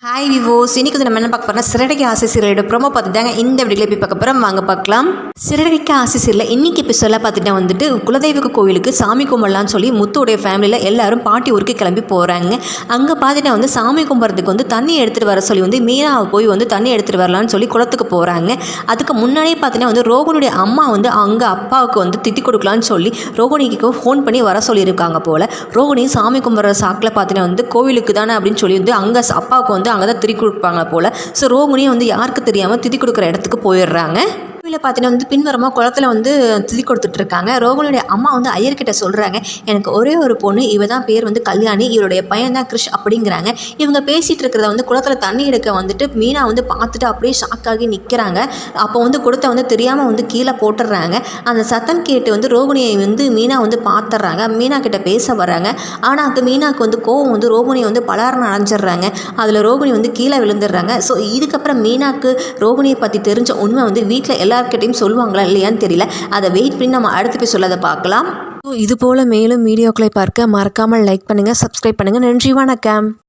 Hi விவோஸ், இன்னைக்கு வந்து நம்ம என்ன பார்க்க போறோம்னா சிறகடிக்க ஆசை சீரியலோட ப்ரோமோ பார்த்து தாங்க இந்த வீடியோவில் போய் பார்க்க போகிறோம். வாங்க பார்க்கலாம். சிறகடிக்க ஆசை சீரியலில் இன்னைக்கு எபிசோடில் பார்த்துட்டா வந்துட்டு குலதெய்வ கோயிலுக்கு சாமி கும்பிடலான்னு சொல்லி முத்துடைய ஃபேமிலியில் எல்லாரும் பாட்டி ஊருக்கு கிளம்பி போகிறாங்க. அங்கே பார்த்துட்டா வந்து சாமி கும்பிட்றதுக்கு வந்து தண்ணி எடுத்துகிட்டு வர சொல்லி வந்து மீனாவை போய் வந்து தண்ணி எடுத்துகிட்டு வரலான்னு சொல்லி குளத்துக்கு போகிறாங்க. அதுக்கு முன்னாடியே பார்த்தீங்கன்னா வந்து ரோகிணியுடைய அம்மா வந்து அங்கே அப்பாவுக்கு வந்து திட்டி கொடுக்கலான்னு சொல்லி ரோகிணிக்கு ஃபோன் பண்ணி வர சொல்லியிருக்காங்க போல். ரோகிணி சாமி கும்பிட்ற சாக்கில் பார்த்தீங்கன்னா வந்து கோவிலுக்கு தானே அப்படின்னு சொல்லி வந்து அங்கே அப்பாவுக்கு வந்து அங்கே தான் திதி கொடுப்பாங்க போல். ஸோ ரோகிணியை வந்து யாருக்கு தெரியாமல் திதி கொடுக்குற இடத்துக்கு போயிடுறாங்க. கோவிலில் பார்த்தீங்கன்னா வந்து பின்வரமாக குளத்தில் வந்து திதி கொடுத்துட்டு இருக்காங்க. ரோகிணியுடைய அம்மா வந்து ஐயர்கிட்ட சொல்கிறாங்க, எனக்கு ஒரே ஒரு பொண்ணு, இவ தான் பேர் வந்து கல்யாணி, இவருடைய பையன் தான் கிருஷ் அப்படிங்கிறாங்க. இவங்க பேசிகிட்டு இருக்கிறத வந்து குளத்தில் தண்ணி எடுக்க வந்துட்டு மீனா வந்து பார்த்துட்டு அப்படியே ஷாக்காகி நிற்கிறாங்க. அப்போ வந்து குளத்தை வந்து தெரியாமல் வந்து கீழே போட்டுடுறாங்க. அந்த சத்தம் கேட்டு வந்து ரோகிணியை வந்து மீனா வந்து பார்த்துட்றாங்க. மீனா கிட்ட பேச வர்றாங்க. ஆனால் அது மீனாவுக்கு வந்து கோவம் வந்து ரோகிணியை வந்து பலாரணம் அடைஞ்சிடுறாங்க. அதில் ரோகிணி வந்து கீழே விழுந்துடுறாங்க. ஸோ இதுக்கப்புறம் மீனாக்கு ரோகிணியை பற்றி தெரிஞ்ச உண்மை வந்து வீட்டில் எல்லாருக்கிட்டையும் சொல்லுவாங்களா இல்லையான்னு தெரியல. அதை வெயிட் பண்ணி நம்ம அடுத்து போய் சொல்லதை பார்க்கலாம். இது போல் மேலும் வீடியோக்களை பார்க்க மறக்காமல் லைக் பண்ணுங்கள், சப்ஸ்கிரைப் பண்ணுங்கள். நன்றி, வணக்கம்.